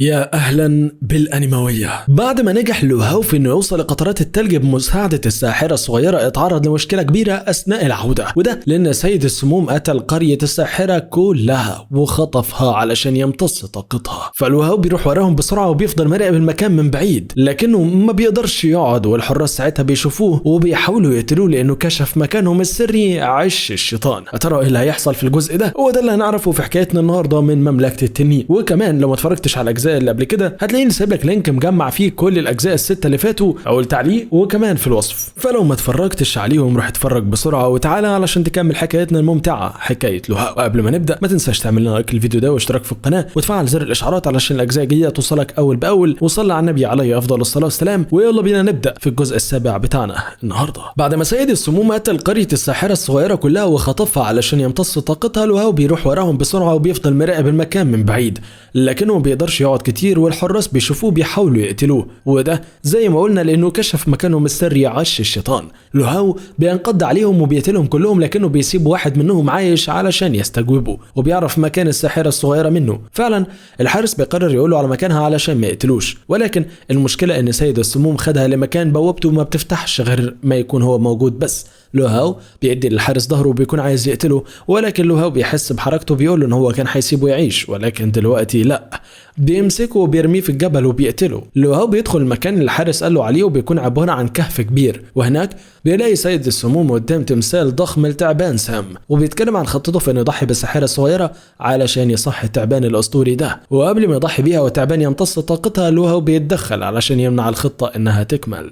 يا أهلا بالأنيموية. بعد ما نجح لو هاو في إنه يوصل لقطرات التلج بمساعدة الساحرة الصغيرة، اتعرض لمشكلة كبيرة أثناء العودة، وده لأن سيد السموم قتل قرية الساحرة كلها وخطفها علشان يمتص طاقتها. فلو هاو بيروح وراهم بسرعة وبيفضل مراقب المكان من بعيد، لكنه ما بيقدرش يقعد، والحراس ساعتها بيشوفوه وبيحاولوا يقتلوه لأنه كشف مكانهم السري عش الشيطان. هترى إيه اللي هيحصل في الجزء ده؟ هو ده اللي هنعرفه في حكايتنا النهارده من مملكة التنين. وكمان لو ما اتفرجتش على اللي قبل كده هتلاقيني سايب لك لينك مجمع فيه كل الاجزاء الستة اللي فاتوا او التعليق وكمان في الوصف، فلو ما اتفرجتش عليهم روح اتفرج بسرعه وتعالى علشان تكمل حكايتنا الممتعه حكايه لو هاو. قبل ما نبدا ما تنساش تعمل لنا لايك الفيديو ده واشتراك في القناه وتفعل زر الاشعارات علشان الاجزاء الجديده توصلك اول باول، وصلي على النبي عليه افضل الصلاه والسلام. ويلا بينا نبدا في الجزء السابع بتاعنا النهارده. بعد ما سيد السموم قتل قريه الساحره الصغيره كلها وخطفها علشان يمتص طاقتها، لو هاو بيروح وراهم بسرعه وبيفضل مراقب المكان من بعيد، لكنه ما بيقدرش يقعد كتير والحراس بيشوفوه بيحاولوا يقتلوه، وده زي ما قلنا لانه كشف مكانهم السري عش الشيطان. لو هاو بينقض عليهم وبيقتلهم كلهم، لكنه بيسيب واحد منهم عايش علشان يستجوبه وبيعرف مكان الساحره الصغيره منه. فعلا الحارس بيقرر يقوله على مكانها علشان ما يقتلوش، ولكن المشكله ان سيد السموم خدها لمكان بوابته ما بتفتحش غير ما يكون هو موجود بس. لو هاو بيدي للحارس ظهره وبيكون عايز يقتله، ولكن لو هاو بيحس بحركته بيقول ان هو كان هيسيبه يعيش، ولكن دلوقتي لا، بيمسكه وبيرميه في الجبل وبيقتله. لو هاو بيدخل المكان اللي الحارس قال له عليه وبيكون عبارة عن كهف كبير، وهناك بيلاقي سيد السموم قدام تمثال ضخم لتعبان سام، وبيتكلم عن خطته في انه يضحي بالساحرة الصغيرة علشان يصحي التعبان الاسطوري ده، وقبل ما يضحي بيها والتعبان يمتص طاقتها لو هاو بيتدخل علشان يمنع الخطة انها تكمل.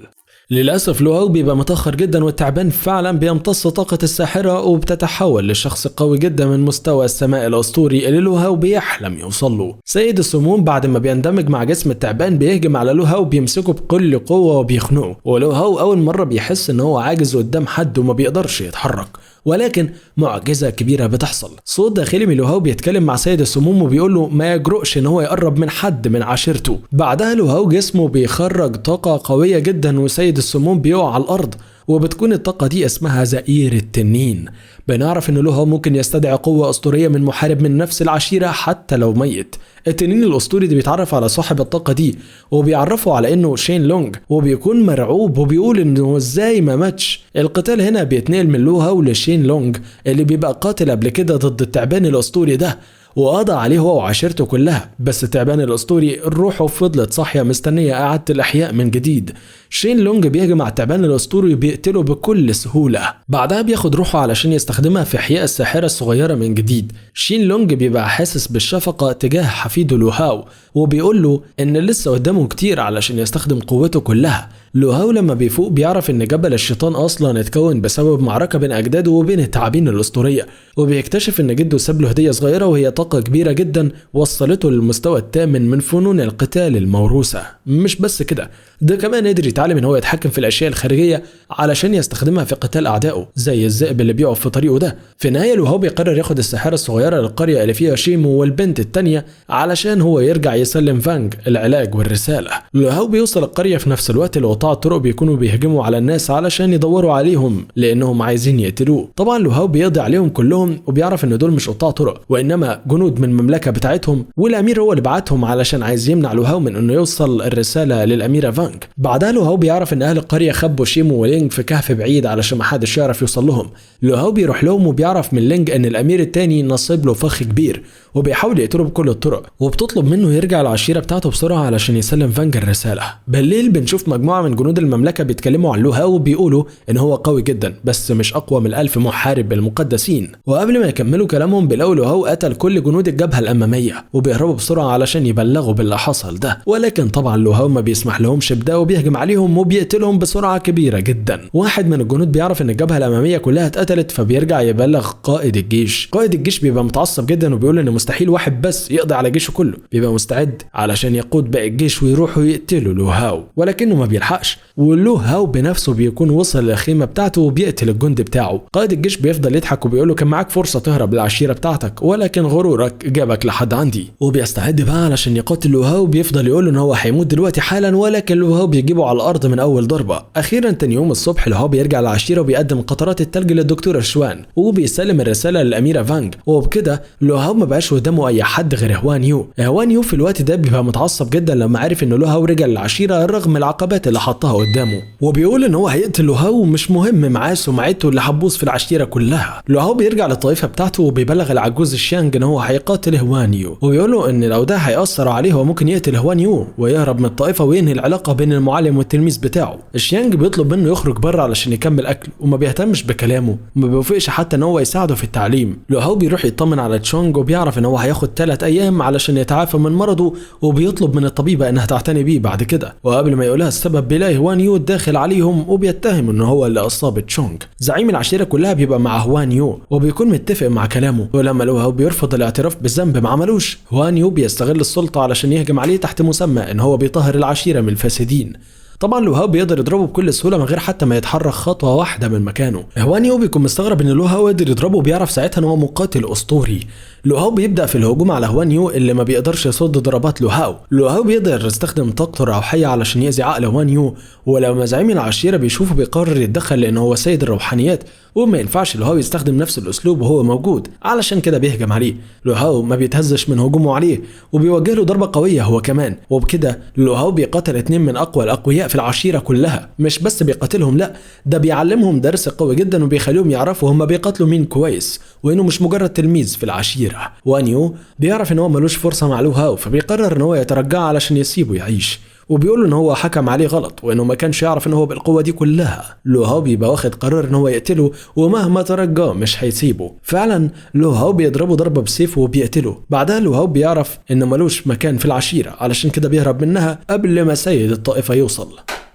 للأسف لو هاو بيبقى متأخر جدا والتعبان فعلا بيمتص طاقة الساحرة وبتتحول لشخص قوي جدا من مستوى السماء الأسطوري اللي لو هاو بيحلم يوصل له. سيد السموم بعد ما بيندمج مع جسم التعبان بيهجم على لو هاو بيمسكه بكل قوة وبيخنقه، ولو هاو أول مرة بيحس إن هو عاجز قدام حد وما بيقدرش يتحرك، ولكن معجزة كبيرة بتحصل. صوت داخلي من لو هاو بيتكلم مع سيد السموم وبيقول له ما يجرؤش ان هو يقرب من حد من عشيرته. بعدها لو هاو جسمه بيخرج طاقة قوية جدا وسيد السموم بيقع على الارض، وبتكون الطاقة دي اسمها زئير التنين. بنعرف ان لو هاو ممكن يستدعي قوة اسطورية من محارب من نفس العشيرة حتى لو ميت. التنين الاسطوري ده بيتعرف على صاحب الطاقة دي وبيعرفه على انه شين لونج، وبيكون مرعوب وبيقول انه ازاي ما ماتش. القتال هنا بيتنقل من لو هاو لشين لونج اللي بيبقى قاتل قبل كده ضد التعبان الاسطوري ده وقضى عليه هو وعشيرته كلها، بس التعبان الاسطوري روحه فضلت صاحيه مستنيه اعاده الاحياء من جديد. شين لونج بيهجم على التعبان الاسطوري وبيقتله بكل سهوله، بعدها بياخد روحه علشان يستخدمها في احياء الساحره الصغيره من جديد. شين لونج بيبقى حاسس بالشفقه تجاه حفيده لو هاو وبيقول له ان لسه قدامه كتير علشان يستخدم قوته كلها. لو هاو لما بيفوق بيعرف ان جبل الشيطان اصلا اتكون بسبب معركه بين اجداده وبين التعابين الاسطوريه، وبيكتشف ان جده ساب له هديه صغيره وهي طاقه كبيره جدا وصلته للمستوى الثامن من فنون القتال الموروثه. مش بس كده، ده كمان قدر يتعلم ان هو يتحكم في الاشياء الخارجيه علشان يستخدمها في قتال اعدائه زي الذئب اللي بيقف في طريقه ده. في النهايه لو هاو بيقرر ياخد الساحره الصغيره للقريه اللي فيها شيمو والبنت الثانيه علشان هو يرجع يسلم فانج العلاج والرساله. لو هاو بيوصل القريه في نفس الوقت اللي قطاع الطرق بيكونوا بيهجموا على الناس علشان يدوروا عليهم لانهم عايزين يقتلوه. طبعا لو هاو بيقضي عليهم كلهم وبيعرف ان دول مش قطاع طرق وانما جنود من المملكه بتاعتهم، والامير هو اللي بعتهم علشان عايز يمنع لو هاو من انه يوصل الرساله للاميره فانج. بعدها لو هاو بيعرف ان اهل القريه خبوا شيمو ولينج في كهف بعيد علشان ما حدش يعرف يوصل لهم. لو هاو بيروح لهم وبيعرف من لينج ان الامير التاني نصب له فخ كبير وبيحاول يقتله بكل الطرق، وبتطلب منه يرجع العشيره بتاعته بسرعه علشان يسلم فانج الرساله. بالليل بنشوف مجموعه من جنود المملكه بيتكلموا عن لو هاو وبيقولوا ان هو قوي جدا بس مش اقوى من 1000 محارب المقدسين، وقبل ما يكملوا كلامهم بيلاقوا لو هاو قتل كل جنود الجبهه الاماميه وبيهربوا بسرعه علشان يبلغوا باللي حصل ده. ولكن طبعا لو هاو ما بيسمح لهمش بده وبيهجم عليهم وبيقتلهم بسرعه كبيره جدا. واحد من الجنود بيعرف ان الجبهه الاماميه كلها اتقتلت فبيرجع يبلغ قائد الجيش. قائد الجيش بيبقى متعصب جدا وبيقول ان مستحيل واحد بس يقضي على جيشه كله، بيبقى مستعد علشان يقود باقي الجيش ويروحوا يقتلوا لو هاو، ولكنه ما بيلحقش ولو هاو بنفسه بيكون وصل للخيمه بتاعته وبيقتل الجندي بتاعه. قائد الجيش بيفضل يضحك وبيقول له كان معاك فرصه تهرب للعشيره بتاعتك ولكن غرورك جابك لحد عندي، وبيستعد بقى علشان يقاتل لو هاو. بيفضل يقول له ان هو هيموت دلوقتي حالا، ولكن لو هاو بيجيبه على الارض من اول ضربه. اخيرا تاني يوم الصبح لو هاو بيرجع للعشيره وبيقدم قطرات التلج للدكتور شوان وبيسلم الرساله للاميره فانج، وبكده لو هاو ما بقاش قدامه اي حد غير هوان يو. هوان يو في الوقت الوقت ده بيبقى متعصب جدا لما عرف ان لو هاو رجع للعشيره رغم العقبات اللي حطها قدامه، وبيقول ان هو هيقتل لو هاو ومش مهم معاه سمعته اللي هتبوظ في العشيره كلها. لو هاو بيرجع للطائفه بتاعته وبيبلغ العجوز الشيانج ان هو هيقاتل هوان يو، وبيقول له ان لو ده هيأثر عليه هو ممكن يقتل هوان يو ويهرب من الطائفه وينهي العلاقه بين المعلم والتلميذ بتاعه. الشيانج بيطلب منه يخرج بره علشان يكمل اكل وما بيهتمش بكلامه وما بيوافقش حتى ان هو يساعده في التعليم. لو هاو بيروح يطمن على تشونج وبيعرف ان هو هياخد 3 ايام علشان يتعافى من مرضه، وبيطلب من الطبيبه انها تعتني بيه بعد كده. وقبل ما يقولها السبب بيلاقي هوان يو داخل عليهم وبيتهم ان هو اللي اصاب تشونج. زعيم العشيره كلها بيبقى مع هوان يو وبيكون متفق مع كلامه، ولما لو هاو بيرفض الاعتراف بالذنب ما عملوش، هوان يو بيستغل السلطه علشان يهجم عليه تحت مسمى ان هو بيطهر العشيره من الفاسدين. طبعا لو هاو بيقدر يضربه بكل سهوله من غير حتى ما يتحرك خطوه واحده من مكانه. هوان يو بيكون مستغرب ان لو هاو قدر يضربه وبيعرف ساعتها ان هو مقاتل اسطوري. لو هاو بيبدا في الهجوم على هوان يو اللي ما بيقدرش يصد ضربات لو هاو. لو هاو بيقدر يستخدم طاقته الروحيه علشان يأذي عقل هوان يو، ولما زعيم العشيره بيشوفه بيقرر يتدخل لان هو سيد الروحانيات وما ينفعش لو هاو يستخدم نفس الاسلوب وهو موجود، علشان كده بيهجم عليه. لو هاو ما بيتهزش من هجومه عليه وبيوجه له ضربه قويه هو كمان، وبكده لو هاو بيقاتل 2 من اقوى الاقوياء في العشيره كلها. مش بس بيقاتلهم، لا ده بيعلمهم درس قوي جدا وبيخليهم يعرفوا هم بيقاتلوا مين كويس وانه مش مجرد تلميذ في العشيره. وان يو بيعرف ان هو ملوش فرصه مع لو هاو، فبيقرر ان هو يترجاه علشان يسيبه يعيش، وبيقول له ان هو حكم عليه غلط وانه ما كانش يعرف ان هو بالقوه دي كلها. لو هاو بيبقى واخد قرار ان هو يقتله ومهما ترجاه مش هيسيبه. فعلا لو هاو بيضربه ضربه بسيفه وبيقتله. بعدها لو هاو بيعرف ان ملوش مكان في العشيره علشان كده بيهرب منها قبل ما سيد الطائفه يوصل.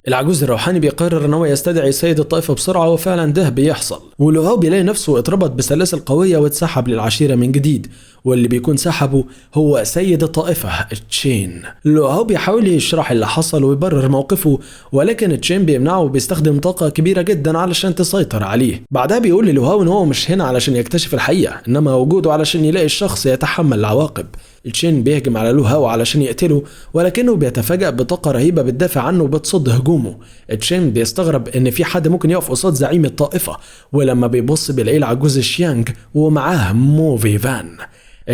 العجوز الروحاني بيقرر ان هو يستدعي سيد الطائفة بسرعة، وفعلا ده بيحصل. ولو هاو بيلاقي نفسه اتربط بسلاسل قوية واتسحب للعشيرة من جديد، واللي بيكون سحبه هو سيد الطائفة تشين. لو هاو بيحاول يشرح اللي حصل ويبرر موقفه، ولكن تشين بيمنعه وبيستخدم طاقة كبيرة جدا علشان تسيطر عليه. بعدها بيقول للو هاو ان هو مش هنا علشان يكتشف الحقيقة، انما وجوده علشان يلاقي الشخص يتحمل العواقب. تشين بيهجم على لو هاو علشان يقتله، ولكنه بيتفاجأ بطاقة رهيبة بتدافع عنه وبتصد هجومه. تشين بيستغرب ان في حد ممكن يقف قصاد زعيم الطائفة، ولما بيبص بيلاقي العجوز شيانج ومعاه موفي فان.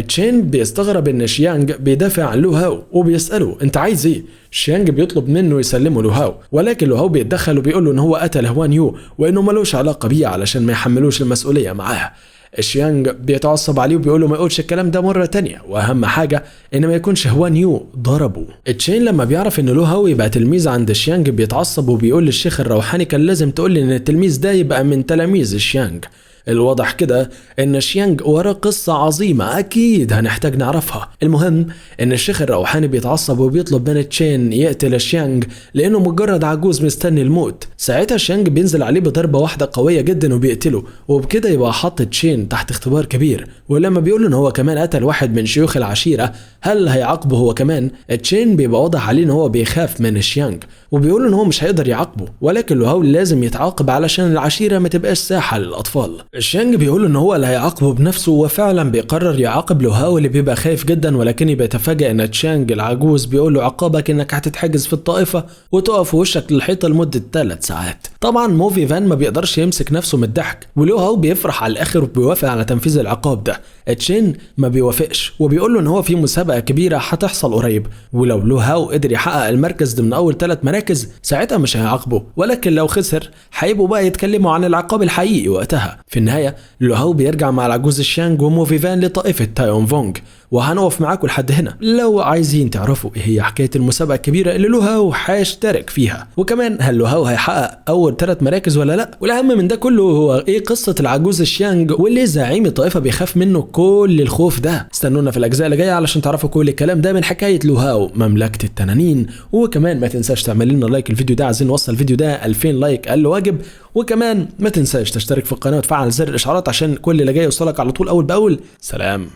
تشين بيستغرب ان شيانج بيدافع عن لو هاو وبيسأله انت عايز ايه؟ شيانج بيطلب منه يسلمه لو هاو، ولكن لو هاو بيتدخل وبيقول له ان هو قتل هوان يو وانه ملوش علاقة بيه علشان ما يحملوش المسؤولية معاه. شيانج بيتعصب عليه وبيقول له ما يقولش الكلام ده مرة تانية، واهم حاجة ان ما يكونش هوان يو ضربه. تشين لما بيعرف ان لو هاو يبقى تلميذ عند شيانج بيتعصب وبيقول للشيخ الروحاني كان لازم تقول لي ان التلميذ ده يبقى من تلاميذ شيانج. الواضح كده ان شيانج وراه قصة عظيمة اكيد هنحتاج نعرفها. المهم ان الشيخ الروحاني بيتعصب وبيطلب من تشين يقتل شيانج لانه مجرد عجوز مستني الموت. ساعتها شيانج بينزل عليه بضربة واحدة قوية جدا وبيقتله، وبكده يبقى حط تشين تحت اختبار كبير. ولما بيقول ان هو كمان قتل واحد من شيوخ العشيرة هل هيعاقبه هو كمان؟ تشين بيبقى واضح عليه ان هو بيخاف من شيانج وبيقول ان هو مش هيقدر يعاقبه، ولكن لو هاو لازم يتعاقب علشان العشيرة ما تبقاش ساحة للاطفال. شيانج بيقول ان هو اللي هيعاقبه بنفسه، وفعلا بيقرر يعاقب لو هاو اللي بيبقى خايف جدا، ولكن بيتفاجئ ان تشانج العجوز بيقول له عقابك انك هتتحجز في الطائفة وتقف في وشك للحيطة لمدة 3 ساعات. طبعا موفي فان ما بيقدرش يمسك نفسه من الضحك، ولو هاو بيفرح على الاخر وبيوافق على تنفيذ العقاب ده. تشين ما بيوافقش وبيقول له ان هو في مسابقة كبيرة هتحصل قريب، ولو لو هاو قدر يحقق المركز ضمن اول 3 مراكز ساعتها مش هيعاقبه، ولكن لو خسر هيبقوا بقى يتكلموا عن العقاب الحقيقي وقتها. في النهاية لو هاو بيرجع مع العجوز شيانج وموفي فان لطائفة تايون فونج، وهنقف معاكم لحد هنا لو عايزين تعرفوا ايه هي حكاية المسابقة الكبيرة اللي لو هاو هيشترك فيها، وكمان هل لو هاو هيحقق اول 3 مراكز ولا لا. والاهم من ده كله هو ايه قصة العجوز شيانج واللي زعيم الطائفة بيخاف منه كل الخوف ده. استنونا في الاجزاء اللي جايه علشان تعرفوا كل الكلام ده من حكاية لو هاو مملكة التنانين. وكمان ما تنساش تعمل لنا لايك الفيديو ده، عايزين نوصل الفيديو ده 2000 لايك اقل واجب. وكمان ما تنساش تشترك في القناة وتفعل زر الاشعارات عشان كل اللي جاي يوصلك على طول اول باول. سلام.